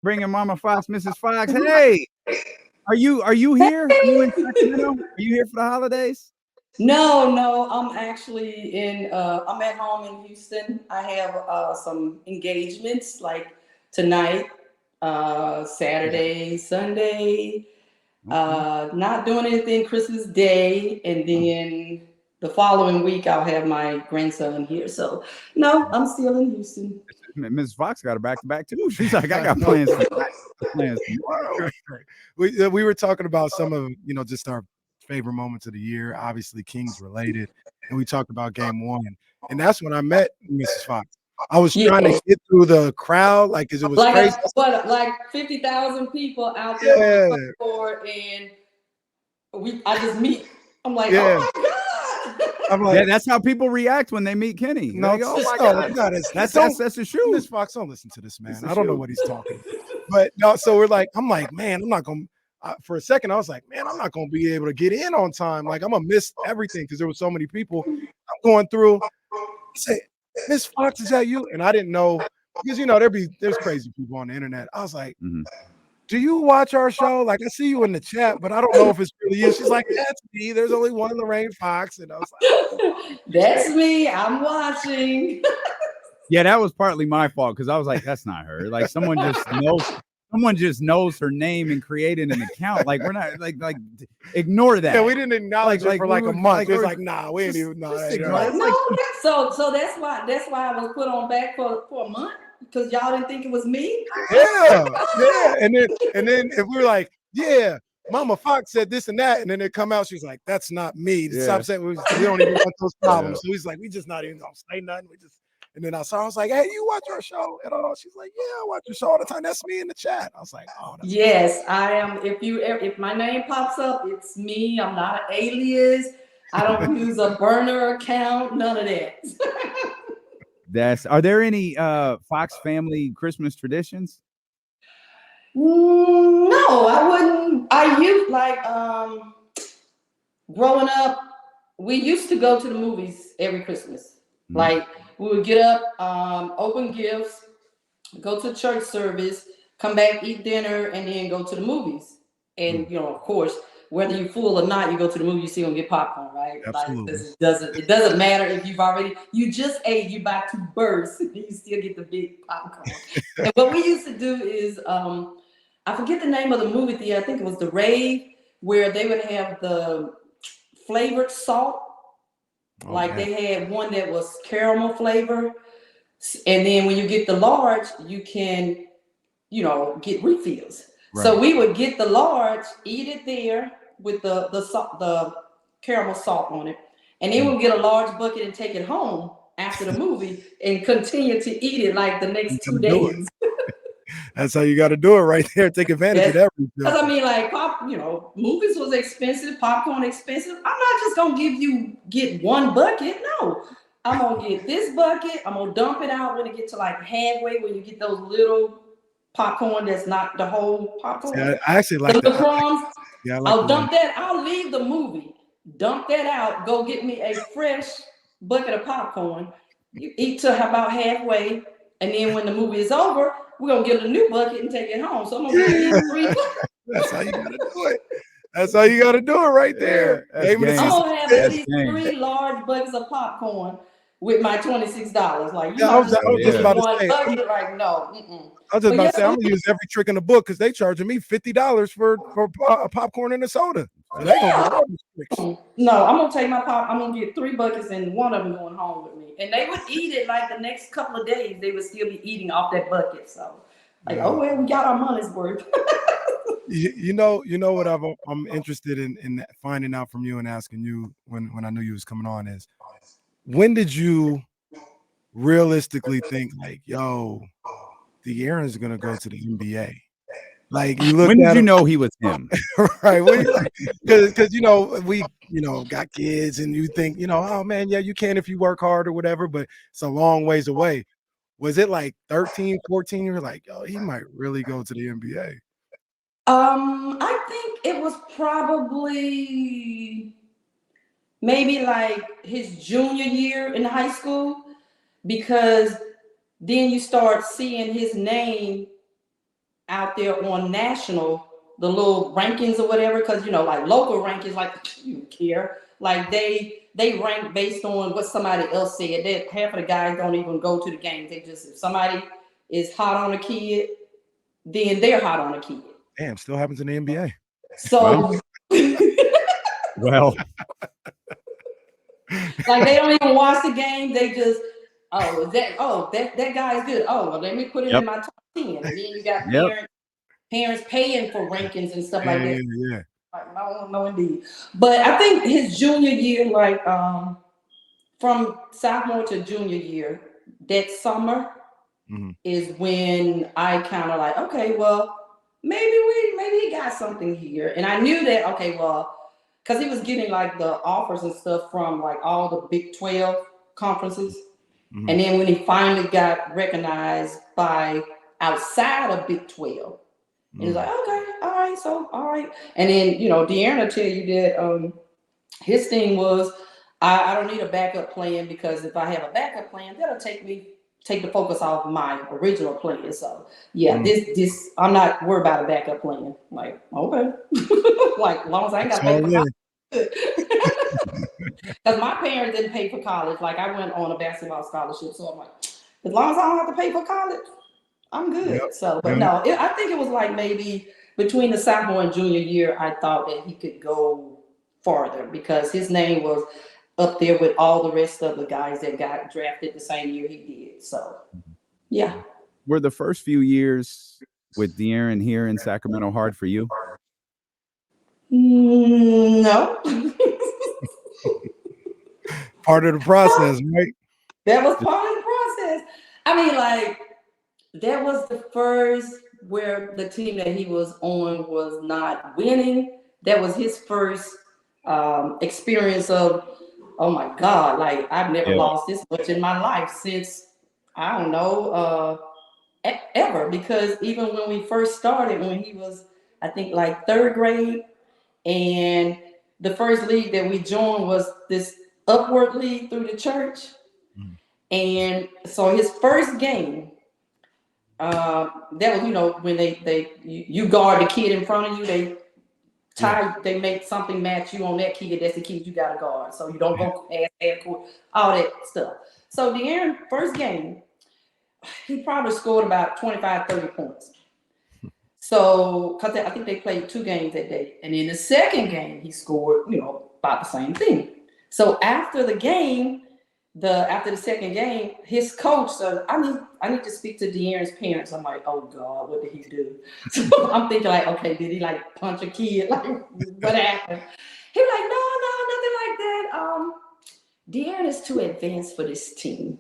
bringing Mama Fox, Mrs. Fox. Hey, are you here? Are you in Sacramento? Are you here for the holidays? No, I'm actually I'm at home in Houston. I have some engagements like tonight, Saturday, Sunday. Okay. Not doing anything Christmas Day, and then the following week I'll have my grandson here. So no, I'm still in Houston. Mrs. Fox got a back to back too. She's like, I got plans tonight, plans tomorrow. Right. We were talking about some of just our favorite moments of the year, obviously Kings related, and we talked about game one, and that's when I met Mrs. Fox. I was Yeah, trying to get through the crowd, like, because it was like crazy. like 50,000 people out there on the Yeah, front court, and I just meet. I'm like, yeah. oh my god. I'm Yeah, like, that's how people react when they meet Kenny. no, Like, oh my no, God, no, that's the shoe. Miss Fox, don't listen to this man. It's the I don't know shoe. what he's talking. But no, so I'm like, man, I'm not gonna. For a second, I was like, man, I'm not gonna be able to get in on time. Like, I'm gonna miss everything because there were so many people. I'm going through. I say, Miss Fox, is that you? And I didn't know because there's crazy people on the internet. I was like, Mhm. do you watch our show? Like, I see you in the chat, but I don't know if it's really you. She's like, that's me. There's only one Lorraine Fox, and I was like, That's me. I'm watching. Yeah, that was partly my fault because I was like, that's not her. Like someone just knows her name and created an account. Like we're not like ignore that. yeah, we didn't acknowledge it for like a month. It was like, nah, we ain't even know. just That, ignore it. No, so that's why I was put on back for a month because y'all didn't think it was me. Yeah. And then if we were like, yeah, Mama Fox said this and that, and then it come out, she's like, that's not me. Yeah. Stop saying we don't even want those problems. So he's like, we just not even gonna say nothing. And then I was like, hey, you watch our show at all? She's like, yeah, I watch your show all the time. That's me in the chat. I was like, oh, that's Yes, I am. If my name pops up, it's me. I'm not an alias. I don't use a burner account. None of that. Are there any Fox family Christmas traditions? No, I wouldn't. I used growing up, we used to go to the movies every Christmas. Mhm. Like we would get up, open gifts, go to church service, come back, eat dinner, and then go to the movies. And of course, whether you're full or not, you go to the movie, you still gonna get popcorn, right? Absolutely. Like it doesn't matter if you just ate, you buy 2 bursts, you still get the big popcorn. And what we used to do is I forget the name of the movie theater, I think it was the Rave, where they would have the flavored salt. Like they had one that was caramel flavor. And then when you get the large, you can, get refills. Right. So we would get the large, eat it there with the caramel salt on it. And then we'll get a large bucket and take it home after the movie and continue to eat it like the next 2 days. That's how you got to do it right there. Take advantage of that. Because I mean, like movies was expensive, popcorn expensive. I'm not just gonna get one bucket. No, I'm gonna get this bucket. I'm gonna dump it out when it gets to like halfway when you get those little popcorn that's not the whole popcorn. Yeah, I actually like the that. crumbs. Yeah, I like I'll dump that. I'll leave the movie. Dump that out. Go get me a fresh bucket of popcorn. You eat to about halfway, and then when the movie is over, we're gonna get a new bucket and take it home. So I'm gonna get 3 buckets. That's how you gotta do it. That's how you gotta do it right there. That's I'm game. gonna have at That's least game. 3 large buckets of popcorn with my $26. Like Yeah, I was just about to one say. bucket. Like no. I was just about to say I'm gonna use every trick in the book because they charging me $50 for popcorn and a soda. So they gonna get all these tricks. No, I'm gonna take my pop. I'm gonna get 3 buckets and one of them going home with me. And they would eat it like the next couple of days. They would still be eating off that bucket. So, oh well, we got our money's worth. You know what I'm interested in finding out from you and asking you when I knew you was coming on is when did you realistically think like, yo, De'Aaron's gonna go to the NBA? Like you look. When did you know he was him? Right? Because we got kids and you think oh man, yeah, you can if you work hard or whatever, but it's a long ways away. Was it like 13, 14? You were like, oh, he might really go to the NBA. I think it was probably maybe like his junior year in high school, because then you start seeing his name out there on national, the little rankings or whatever, because like local rankings, like you care, like they rank based on what somebody else said. That half of the guys don't even go to the games. They just, if somebody is hot on a kid, then they're hot on a kid. Damn, still happens in the NBA. So Well, like they don't even watch the game. They just, that guy is good. Oh, well, let me put him in my top 10. And then you got parents paying for rankings and stuff like that. Yeah. Like, no, indeed. But I think his junior year, like from sophomore to junior year, that summer is when I kind of like, okay, well, maybe he got something here. And I knew that, okay, well, because he was getting like the offers and stuff from like all the Big 12 conferences. And then when he finally got recognized by outside of Big 12, and he's like, okay, all right. And then, De'Aaron will tell you that his thing was, I don't need a backup plan, because if I have a backup plan, that'll take the focus off my original plan. So this I'm not worried about a backup plan. Like, okay. Like, as long as I ain't got to pay for college. Because my parents didn't pay for college. Like, I went on a basketball scholarship, so I'm like, as long as I don't have to pay for college, I'm good. So, but no, I think it was like maybe between the sophomore and junior year, I thought that he could go farther, because his name was up there with all the rest of the guys that got drafted the same year he did. So, yeah. Were the first few years with De'Aaron here in Sacramento hard for you? No. Part of the process, right? That was part of the process. I mean, like, that was the first where the team that he was on was not winning. That was his first experience of, oh my God, like, I've never lost this much in my life since, I don't know, ever. Because even when we first started, when he was, I think, like third grade, and the first league that we joined was this upward league through the church. And so his first game, that was, when you guard the kid in front of you, they make something match you on that kid. That's the kid you got to guard. So you don't go past court, all that stuff. So De'Aaron, first game, he probably scored about 25, 30 points. So, because I think they played 2 games that day. And in the second game, he scored, about the same thing. So after the game, after the second game, his coach said, I need to speak to De'Aaron's parents. I'm like, oh God, what did he do? So I'm thinking like, okay, did he like punch a kid? Like, what happened? He was like, no, nothing like that. De'Aaron is too advanced for this team.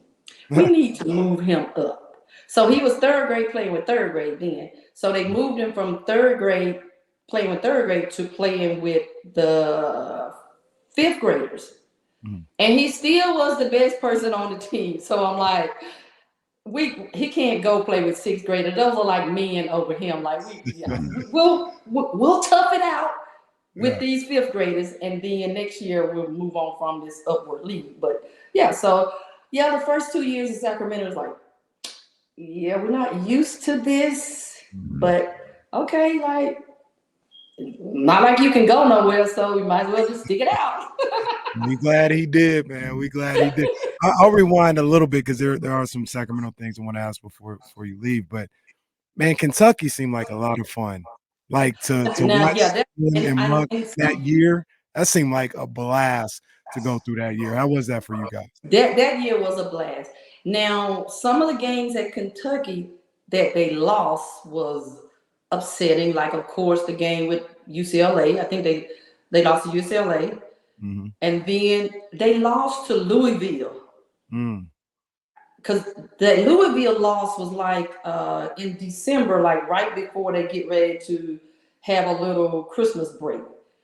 We need to move him up. So he was third grade playing with third grade then. So they moved him from third grade playing with third grade to playing with the 5th graders. And he still was the best person on the team. So I'm like, he can't go play with 6th graders. Those are like men over him. Like, we'll tough it out with these 5th graders, and then next year we'll move on from this upward league. But the first 2 years in Sacramento was like, we're not used to this, but okay, like, not like you can go nowhere, so we might as well just stick it out. We glad he did, man. We glad he did. I'll rewind a little bit, because there are some Sacramento things I want to ask before you leave. But man, Kentucky seemed like a lot of fun. Like to watch that year, that seemed like a blast to go through that year. How was that for you guys? That year was a blast. Now, some of the games at Kentucky that they lost was upsetting. Like, of course, the game with UCLA. I think they lost to UCLA. And then they lost to Louisville. Because that Louisville loss was like in December, like right before they get ready to have a little Christmas break.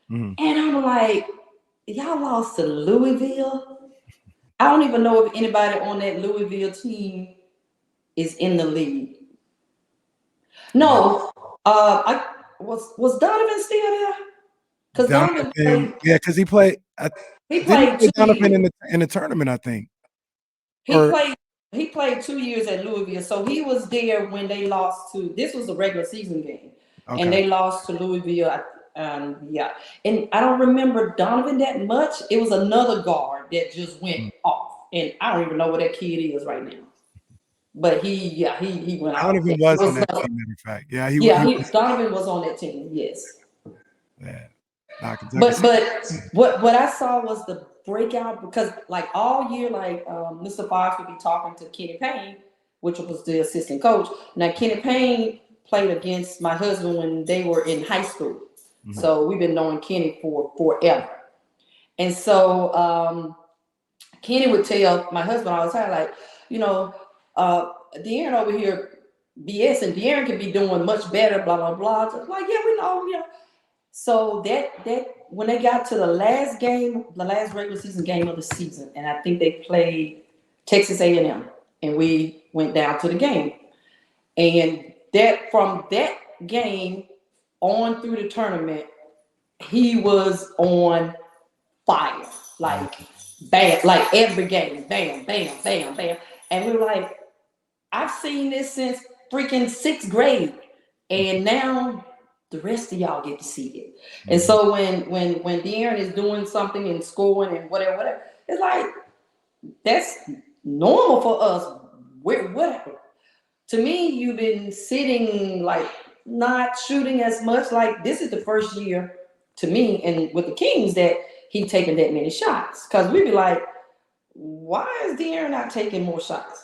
And I'm like, y'all lost to Louisville? I don't even know if anybody on that Louisville team is in the league. No, was Donovan still there? Because Donovan played. Yeah, because he played. He played Donovan in the tournament, I think. He played He played 2 years at Louisville, so he was there when they lost to. This was a regular season game, and they lost to Louisville. Yeah, and I don't remember Donovan that much. It was another guard that just went off, and I don't even know where that kid is right now. But he went off. Donovan was on that team, matter of fact. Yeah, Donovan was on that team. Yes. Yeah. But what I saw was the breakout, because like all year, like Mr. Fox would be talking to Kenny Payne, which was the assistant coach. Now Kenny Payne played against my husband when they were in high school. Mm-hmm. So we've been knowing Kenny for forever. And so Kenny would tell my husband all the time, like, De'Aaron over here BS, and De'Aaron could be doing much better, blah, blah, blah. So like, yeah, we know, So that when they got to the last regular season game of the season, and I think they played Texas A&M, and we went down to the game. And that from that game on through the tournament, he was on fire, like bam, like every game, bam, bam, bam, bam. And we were like, I've seen this since freaking 6th grade, and now the rest of y'all get to see it. Mm-hmm. And so when De'Aaron is doing something and scoring and whatever, it's like that's normal for us. Whatever. To me, you've been sitting like not shooting as much. Like this is the first year to me, and with the Kings, that he taking that many shots. Because we'd be like, why is De'Aaron not taking more shots?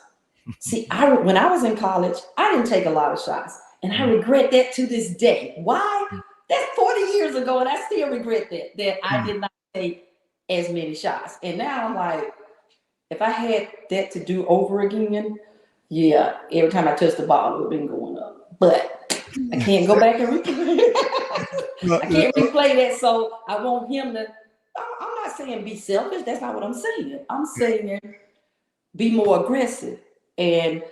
See, when I was in college, I didn't take a lot of shots. And I regret that to this day. Why? That's 40 years ago, and I still regret that I did not take as many shots. And now I'm like, if I had that to do over again, yeah, every time I touch the ball, it would have been going up. But I can't go back and replay. I can't replay that, so I want him to. I'm not saying be selfish. That's not what I'm saying. I'm saying be more aggressive. And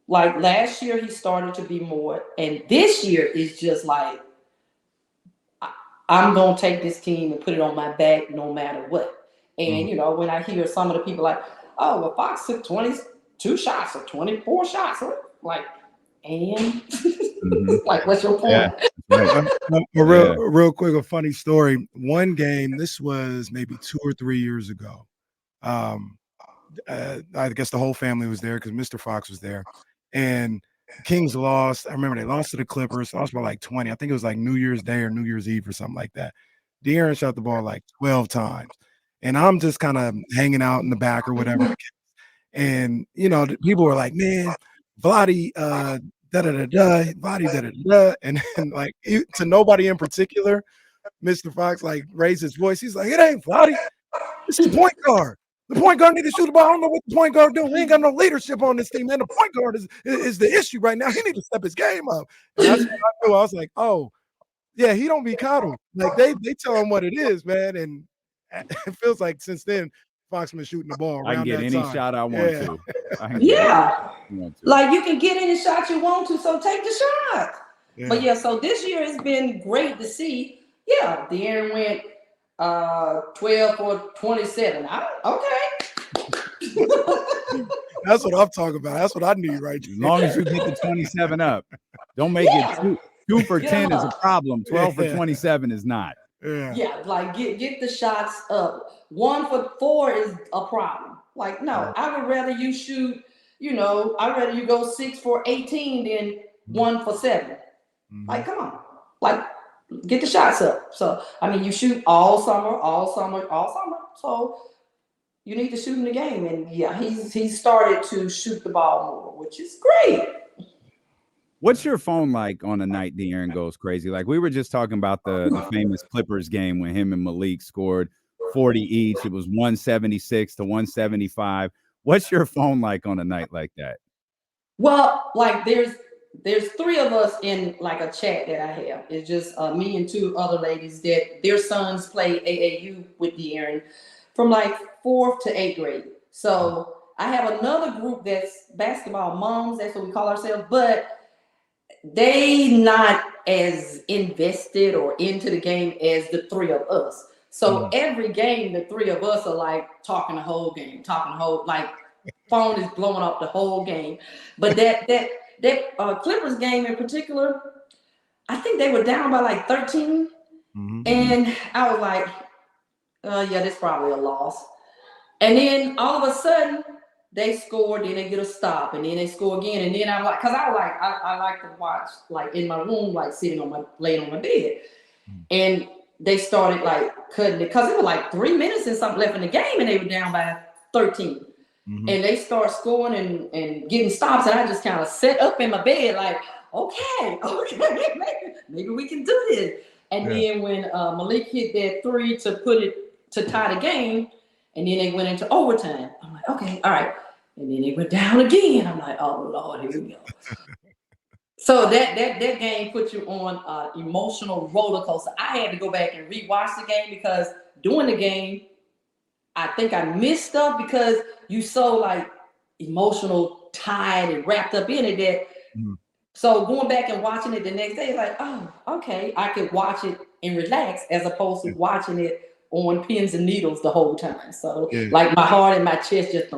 like last year, he started to be more. And this year is just like, I'm going to take this team and put it on my back no matter what. And, when I hear some of the people like, oh, well, Fox took 22 shots or 24 shots. Like, and like, what's your point? Yeah. Real quick, a funny story. One game, this was maybe 2 or 3 years ago. I guess the whole family was there because Mr. Fox was there. And the Kings lost. I remember they lost to the Clippers. Lost by like 20. I think it was like New Year's Day or New Year's Eve or something like that. De'Aaron shot the ball like 12 times. And I'm just kind of hanging out in the back or whatever. And, people were like, man, Vladi, da-da-da-da, Vladi, da-da-da-da. And like, to nobody in particular, Mr. Fox like raised his voice. He's like, it ain't Vladi. It's the point guard. The point guard need to shoot the ball. I don't know what the point guard doing. We ain't got no leadership on this team, man. The point guard is the issue right now. He need to step his game up. And that's what I knew. I was like, oh, yeah, he don't be coddled. Like they tell him what it is, man. And it feels like since then, Fox been shooting the ball. I can get any shot I want to. Like you can get any shot you want to, so take the shot. Yeah. But so this year has been great to see. Yeah, De'Aaron went 12 for 27. Okay. That's what I'm talking about. That's what I need right there. As long as you get the 27 up. Don't make it 2 for 10 is a problem. 12 for 27 is not. Yeah, like get the shots up. 1 for 4 is a problem. Like, no, I would rather you shoot, I'd rather you go 6 for 18 than 1 for 7. Mm-hmm. Like, come on. Like, get the shots up. So, I mean, you shoot all summer. So you need to shoot in the game. And he's started to shoot the ball more, which is great. What's your phone like on a night De'Aaron goes crazy? Like we were just talking about the famous Clippers game when him and Malik scored 40 each. It was 176 to 175. What's your phone like on a night like that? Well, like there's 3 of us in like a chat that I have. It's just me and 2 other ladies that their sons play AAU with De'Aaron from like 4th to 8th grade. So I have another group that's basketball moms. That's what we call ourselves. But they not as invested or into the game as the 3 of us. So every game, the 3 of us are like talking the whole game, like phone is blowing up the whole game. But that Clippers game in particular, I think they were down by like 13. Mm-hmm. And I was like, yeah, that's probably a loss. And then all of a sudden, they scored, then they get a stop, and then they score again. And then I'm like, because I like to watch like in my room, like laying on my bed. And they started like cutting it because it was like 3 minutes and something left in the game, and they were down by 13. Mm-hmm. And they start scoring and getting stops, and I just kind of sat up in my bed like, okay, maybe we can do this. And then when Malik hit that 3 to tie the game, and then they went into overtime, I'm like, okay, all right. And then they went down again. I'm like, oh Lord, here we go. So that game put you on an emotional roller coaster. I had to go back and rewatch the game because during the game, I think I missed stuff because you so like emotional, tied and wrapped up in it that. So going back and watching it the next day, like, oh, okay, I could watch it and relax as opposed to watching it on pins and needles the whole time. So like my heart and my chest just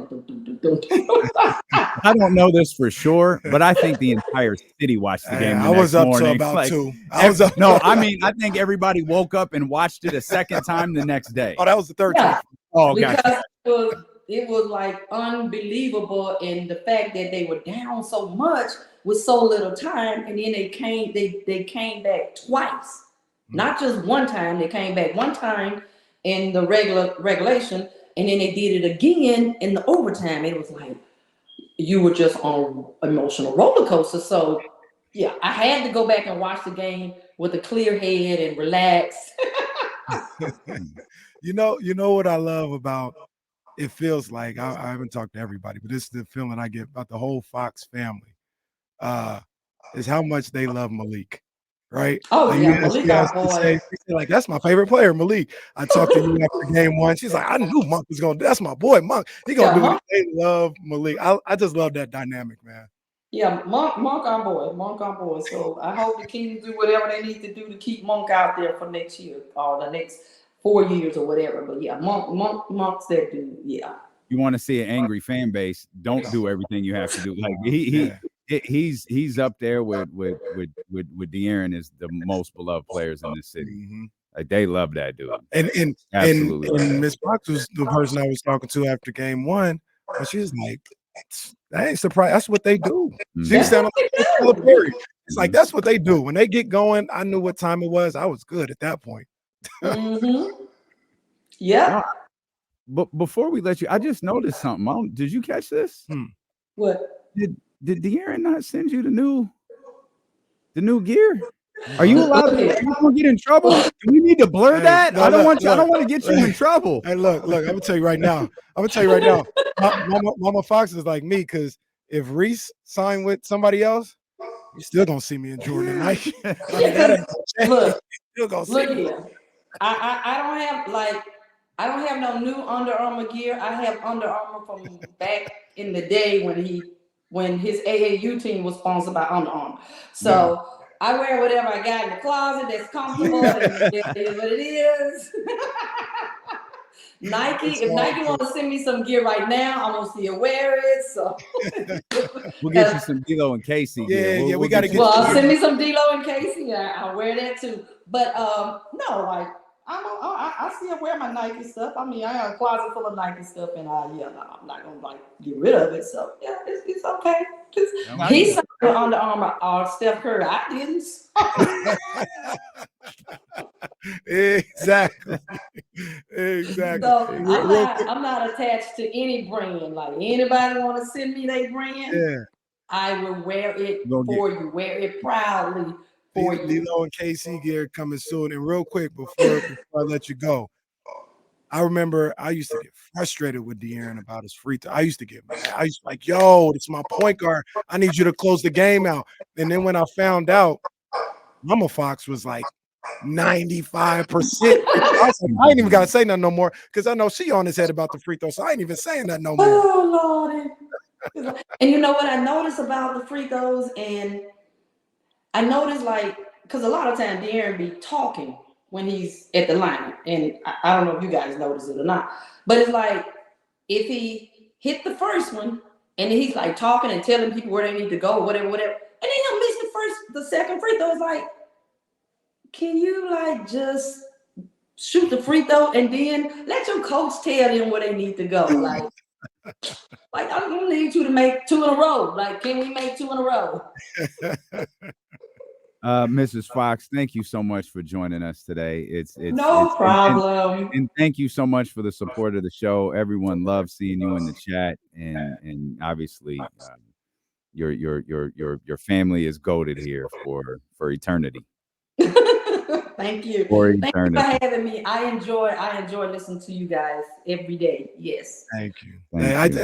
I don't know this for sure, but I think the entire city watched the game. I was up to about 2. I think everybody woke up and watched it a second time the next day. Oh, that was the third time. Oh, because it was like unbelievable, and the fact that they were down so much with so little time, and then they came back twice, not just one time. They came back one time in the regulation, and then they did it again in the overtime. It was like you were just on an emotional roller coaster. So yeah, I had to go back and watch the game with a clear head and relax. You know what I love about it? Feels like I haven't talked to everybody, but this is the feeling I get about the whole Fox family. Is how much they love Malik, right? Oh, yeah, Malik, our boy. Like, that's my favorite player, Malik. I talked to you after game 1. She's like, I knew Monk was going to, that's my boy, Monk. He going to do it. They love Malik. I just love that dynamic, man. Yeah, Monk our boy. So I hope the Kings do whatever they need to do to keep Monk out there for next year or the next 4 years or whatever. But yeah, Monk's that dude, yeah. You want to see an angry fan base, don't do everything you have to do. Like he's up there with De'Aaron as the most beloved players in this city. Mm-hmm. Like they love that dude. And Miss Fox was the person I was talking to after game 1, and she was like, I ain't surprised. That's what they do. Mm-hmm. She sounded like it's like that's what they do. When they get going, I knew what time it was. I was good at that point. Mm-hmm. Yeah. But before we let you, I just noticed something. Did you catch this? What? Did De'Aaron not send you the new gear? Are you allowed to? Are you gonna get in trouble? Do we need to blur that? No, I don't want to get you in trouble. Hey, look, I'm gonna tell you right now. Mama Fox is like me, because if Reese signed with somebody else, you still gonna see me in Jordan tonight. Look here. I don't have no new Under Armour gear. I have Under Armour from back in the day when his AAU team was sponsored by Under Armour. So I wear whatever I got in the closet that's comfortable, and it is what it is. Nike, if Nike want to send me some gear right now, I'm gonna see you wear it. So we'll get you some D'Lo and Casey. Yeah, we gotta get. Well, send me some D'Lo and Casey. I'll wear that too. But no, like I still wear my Nike stuff. I mean, I have a closet full of Nike stuff, and I'm not gonna like get rid of it. So yeah, it's okay. He signed Under Armour or Steph Curry. I didn't. Exactly. So I'm not attached to any brand. Like anybody want to send me their brand, I will wear it for you. Wear it proudly. D'Lo and KC gear coming soon. And real quick, before I let you go, I remember I used to get frustrated with De'Aaron about his free throw. I used to get mad. I used to like, yo, it's my point guard. I need you to close the game out. And then when I found out, Mama Fox was like 95%. I ain't even gotta say nothing no more, because I know she on his head about the free throw. So I ain't even saying that no more. Oh Lord. And you know what I noticed about the free throws, and I noticed, like, because a lot of times De'Aaron be talking when he's at the line, and I don't know if you guys notice it or not, but it's like if he hit the first one, and then he's like talking and telling people where they need to go, whatever. And then he'll miss the second free throw. It's like, can you like just shoot the free throw and then let your coach tell them where they need to go? Like I don't need you to make 2 in a row. Like, can we make 2 in a row? Mrs. Fox, thank you so much for joining us today. It's no problem. And thank you so much for the support of the show. Everyone loves seeing you in the chat, and obviously your family is goated here for eternity. Thank you. Thank you for having me. I enjoy listening to you guys every day. Yes. Thank you.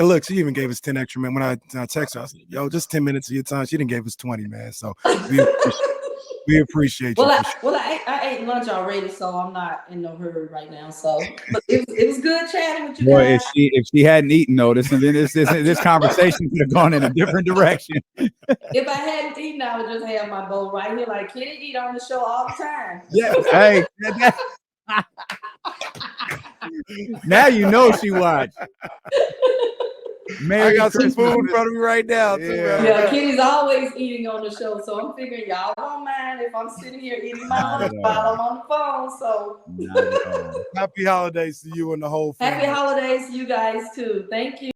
Look, she even gave us 10 extra minutes. When I texted her, I was like, yo, just 10 minutes of your time. She didn't give us 20, man. So we appreciate you. Well, I ate lunch already, so I'm not in no hurry right now. So, but it was good chatting with you guys. If she hadn't eaten, notice, and then this conversation could have gone in a different direction. If I hadn't eaten, I would just have my bowl right here. Like, Kenny eat on the show all the time. Yeah. Hey. Now you know she watched. I got some food in front of me right now. Yeah, Kenny's always eating on the show, so I'm figuring y'all won't mind if I'm sitting here eating my lunch while I'm on the phone. So happy holidays to you and the whole family. Happy holidays to you guys too. Thank you.